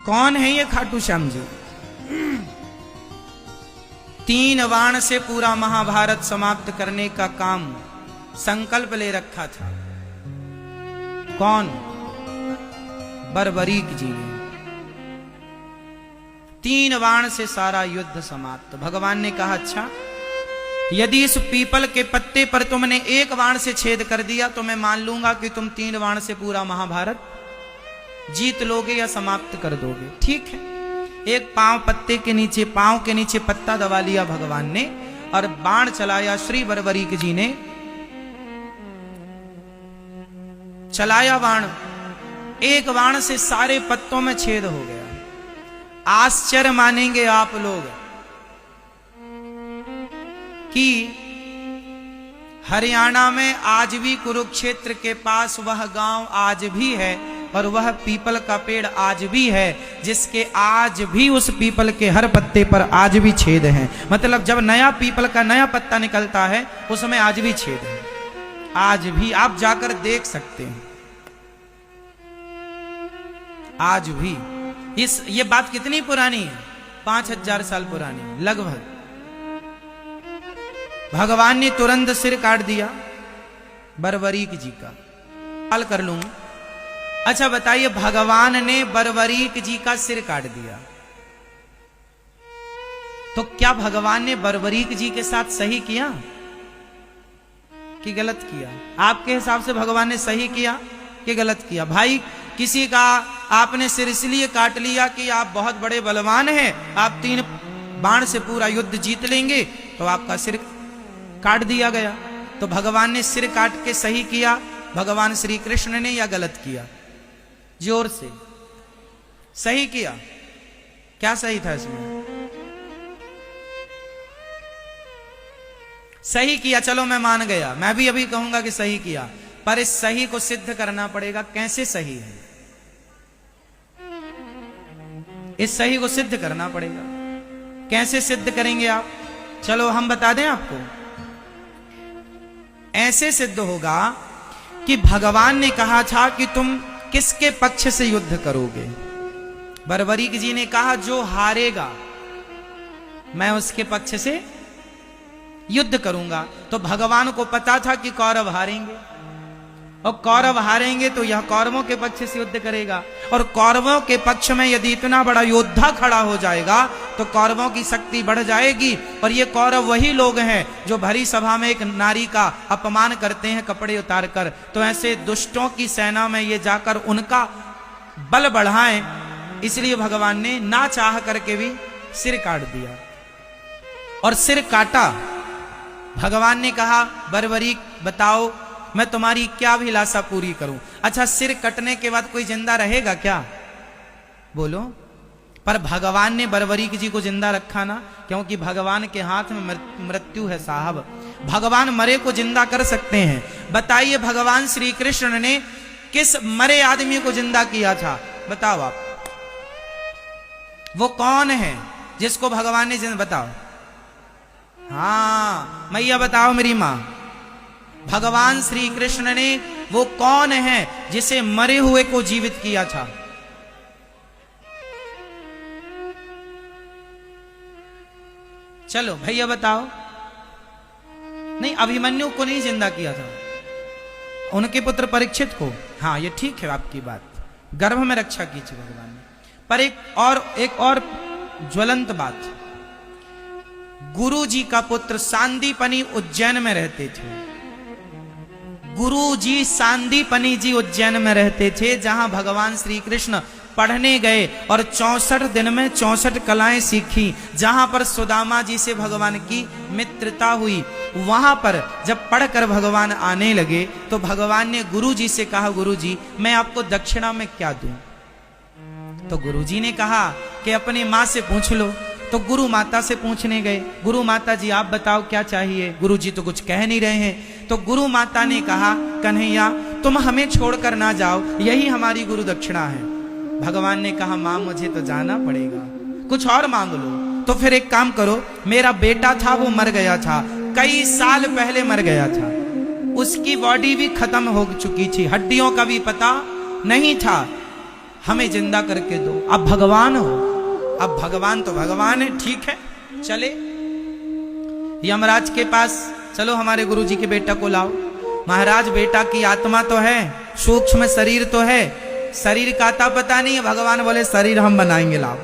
कौन है ये खाटू श्याम जी? 3 बाण से पूरा महाभारत समाप्त करने का काम संकल्प ले रखा था। कौन? बर्बरीक जी ने 3 बाण से सारा युद्ध समाप्त। भगवान ने कहा, अच्छा यदि इस पीपल के पत्ते पर तुमने 1 बाण से छेद कर दिया तो मैं मान लूंगा कि तुम 3 बाण से पूरा महाभारत जीत लोगे या समाप्त कर दोगे। ठीक है। एक पांव के नीचे पत्ता दबा लिया भगवान ने और बाण चलाया। श्री बर्बरीक जी ने चलाया बाण। 1 बाण से सारे पत्तों में छेद हो गया। आश्चर्य मानेंगे आप लोग कि हरियाणा में आज भी कुरुक्षेत्र के पास वह गांव आज भी है और वह पीपल का पेड़ आज भी है, जिसके आज भी उस पीपल के हर पत्ते पर आज भी छेद हैं। मतलब जब नया पीपल का नया पत्ता निकलता है उसमें आज भी छेद है। आज भी आप जाकर देख सकते हैं। आज भी ये बात कितनी पुरानी है? 5000 साल पुरानी लगभग। भगवान ने तुरंत सिर काट दिया बर्बरीक जी का। हाल कर लूं। अच्छा बताइए, भगवान ने बर्बरीक जी का सिर काट दिया तो क्या भगवान ने बर्बरीक जी के साथ सही किया कि गलत किया? आपके हिसाब से भगवान ने सही किया कि गलत किया? भाई किसी का आपने सिर इसलिए काट लिया कि आप बहुत बड़े बलवान हैं, आप 3 बाण से पूरा युद्ध जीत लेंगे, तो आपका सिर काट दिया गया। तो भगवान ने सिर काट के सही किया भगवान श्री कृष्ण ने या गलत किया? जोर से सही किया। क्या सही था इसमें? सही किया। चलो मैं मान गया, मैं भी अभी कहूंगा कि सही किया, पर इस सही को सिद्ध करना पड़ेगा। कैसे सही है? इस सही को सिद्ध करना पड़ेगा। कैसे सिद्ध करेंगे आप? चलो हम बता दें आपको। ऐसे सिद्ध होगा कि भगवान ने कहा था कि तुम किसके पक्ष से युद्ध करोगे? बर्बरीक जी ने कहा, जो हारेगा मैं उसके पक्ष से युद्ध करूंगा। तो भगवान को पता था कि कौरव हारेंगे, और कौरव हारेंगे तो यह कौरवों के पक्ष से युद्ध करेगा। और कौरवों के पक्ष में यदि इतना बड़ा योद्धा खड़ा हो जाएगा तो कौरवों की शक्ति बढ़ जाएगी। और ये कौरव वही लोग हैं जो भरी सभा में एक नारी का अपमान करते हैं कपड़े उतार कर। तो ऐसे दुष्टों की सेना में ये जाकर उनका बल बढ़ाएं, इसलिए भगवान ने ना चाह करके भी सिर काट दिया। और सिर काटा। भगवान ने कहा, बर्बरीक बताओ मैं तुम्हारी क्या अभिलाषा पूरी करूं? अच्छा सिर कटने के बाद कोई जिंदा रहेगा क्या? बोलो। पर भगवान ने बर्बरीक जी को जिंदा रखा ना, क्योंकि भगवान के हाथ में मृत्यु है साहब। भगवान मरे को जिंदा कर सकते हैं। बताइए भगवान श्री कृष्ण ने किस मरे आदमी को जिंदा किया था? बताओ आप। वो कौन है जिसको भगवान ने जिंदा? बताओ। हाँ मैया बताओ मेरी मां। भगवान श्री कृष्ण ने वो कौन है जिसे मरे हुए को जीवित किया था? चलो भैया बताओ। नहीं, अभिमन्यु को नहीं जिंदा किया था, उनके पुत्र परीक्षित को। हाँ ये ठीक है आपकी बात, गर्भ में रक्षा की थी भगवान ने। पर एक और ज्वलंत बात, गुरु जी का पुत्र सांदीपनी उज्जैन में रहते थे। गुरु जी सांदीपनी जी उज्जैन में रहते थे, जहां भगवान श्री कृष्ण पढ़ने गए और 64 दिन में 64 कलाएं सीखी। जहां पर सुदामा जी से भगवान की मित्रता हुई, वहां पर जब पढ़कर भगवान आने लगे तो भगवान ने गुरु जी से कहा, गुरु जी मैं आपको दक्षिणा में क्या दूं? तो गुरु जी ने कहा कि अपनी मां से पूछ लो। तो गुरु माता से पूछने गए, गुरु माता जी आप बताओ क्या चाहिए? गुरु जी तो कुछ कह नहीं रहे हैं। तो गुरु माता ने कहा, कन्हैया तुम हमें छोड़कर ना जाओ, यही हमारी गुरु दक्षिणा है। भगवान ने कहा, मां मुझे तो जाना पड़ेगा, कुछ और मांग लो। तो फिर एक काम करो, मेरा बेटा था वो मर गया था, कई साल पहले मर गया था, उसकी बॉडी भी खत्म हो चुकी थी, हड्डियों का भी पता नहीं था। हमें जिंदा करके दो। अब भगवान हो, अब भगवान तो भगवान है, ठीक है चले यमराज के पास, चलो हमारे गुरुजी के बेटा को लाओ। महाराज बेटा की आत्मा तो है, सूक्ष्म शरीर तो है, शरीर का आता पता नहीं है। भगवान बोले शरीर हम बनाएंगे, लाओ।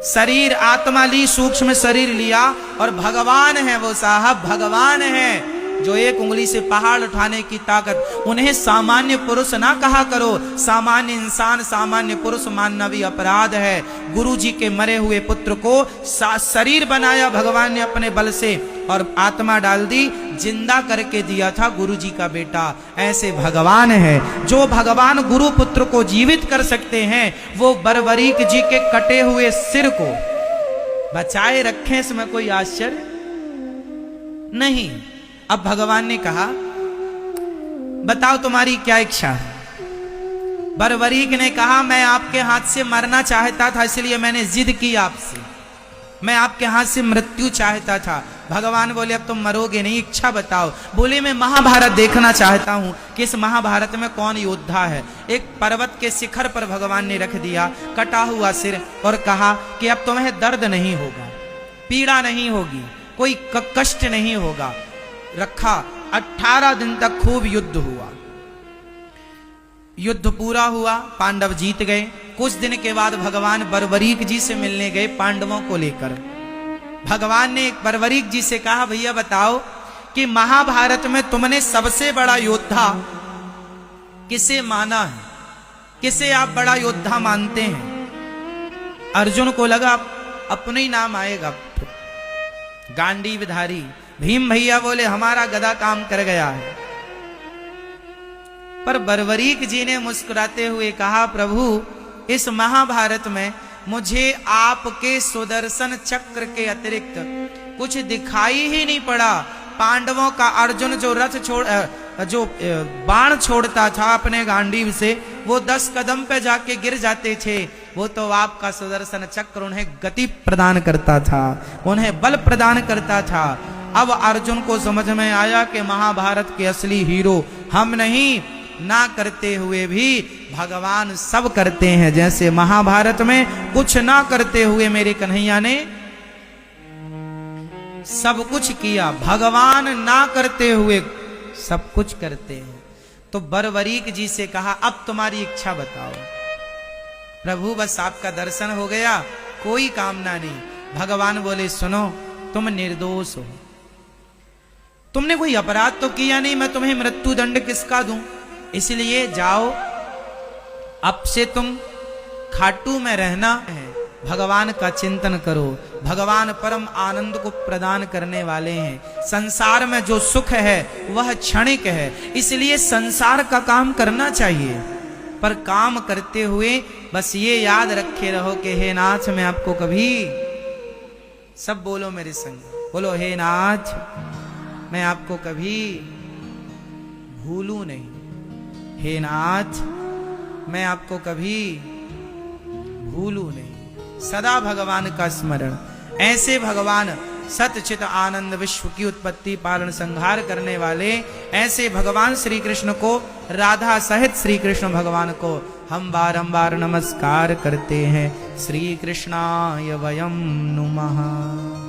शरीर आत्मा ली, सूक्ष्म शरीर लिया, और भगवान है वो साहब, भगवान है जो एक उंगली से पहाड़ उठाने की ताकत। उन्हें सामान्य पुरुष ना कहा करो, सामान्य इंसान सामान्य पुरुष मानना भी अपराध है। गुरु जी के मरे हुए पुत्र को शरीर बनाया भगवान ने अपने बल से, और आत्मा डाल दी, जिंदा करके दिया था गुरु जी का बेटा। ऐसे भगवान है। जो भगवान गुरु पुत्र को जीवित कर सकते हैं, वो बरबरीक जी के कटे हुए सिर को बचाए रखें, इसमें कोई आश्चर्य नहीं। अब भगवान ने कहा बताओ तुम्हारी क्या इच्छा है। बरबरीक ने कहा मैं आपके हाथ से मरना चाहता था, इसलिए मैंने जिद की आपसे, मैं आपके हाथ से मृत्यु चाहता था। भगवान बोले अब तुम मरोगे नहीं, इच्छा बताओ। बोले मैं महाभारत देखना चाहता हूं कि इस महाभारत में कौन योद्धा है। एक पर्वत के शिखर पर भगवान ने रख दिया कटा हुआ सिर, और कहा कि अब तुम्हें दर्द नहीं होगा, पीड़ा नहीं होगी, कोई कष्ट नहीं होगा। रखा 18 दिन तक खूब युद्ध हुआ। युद्ध पूरा हुआ, पांडव जीत गए। कुछ दिन के बाद भगवान बरबरीक जी से मिलने गए पांडवों को लेकर। भगवान ने बरबरीक जी से कहा भैया बताओ कि महाभारत में तुमने सबसे बड़ा योद्धा किसे माना है, किसे आप बड़ा योद्धा मानते हैं। अर्जुन को लगा अपने ही नाम आएगा, गांडीवधारी। भीम भैया बोले हमारा गदा काम कर गया है। पर बरबरीक जी ने मुस्कुराते हुए कहा प्रभु इस महाभारत में मुझे आपके सुदर्शन चक्र के अतिरिक्त कुछ दिखाई ही नहीं पड़ा। पांडवों का अर्जुन जो जो बाण छोड़ता था अपने गांडीव से, वो 10 कदम पे जाके गिर जाते थे। वो तो आपका सुदर्शन चक्र उन्हें गति प्रदान करता था, उन्हें बल प्रदान करता था। अब अर्जुन को समझ में आया कि महाभारत के असली हीरो हम नहीं, ना करते हुए भी भगवान सब करते हैं। जैसे महाभारत में कुछ ना करते हुए मेरे कन्हैया ने सब कुछ किया, भगवान ना करते हुए सब कुछ करते हैं। तो बरबरीक जी से कहा अब तुम्हारी इच्छा बताओ। प्रभु बस आपका दर्शन हो गया, कोई कामना नहीं। भगवान बोले सुनो तुम निर्दोष हो, तुमने कोई अपराध तो किया नहीं, मैं तुम्हें मृत्यु दंड किसका दूं। इसलिए जाओ, अब से तुम खाटू में रहना है, भगवान का चिंतन करो। भगवान परम आनंद को प्रदान करने वाले हैं। संसार में जो सुख है वह क्षणिक है, इसलिए संसार का काम करना चाहिए, पर काम करते हुए बस ये याद रखे रहो कि हे नाथ मैं आपको कभी, सब बोलो मेरे संग, बोलो हे नाथ मैं आपको कभी भूलूं नहीं, हे नाथ मैं आपको कभी भूलूं नहीं। सदा भगवान का स्मरण। ऐसे भगवान सतचित आनंद विश्व की उत्पत्ति पालन संहार करने वाले ऐसे भगवान श्री कृष्ण को, राधा सहित श्री कृष्ण भगवान को हम बारंबार नमस्कार करते हैं। श्री कृष्णाय वयं नुमः।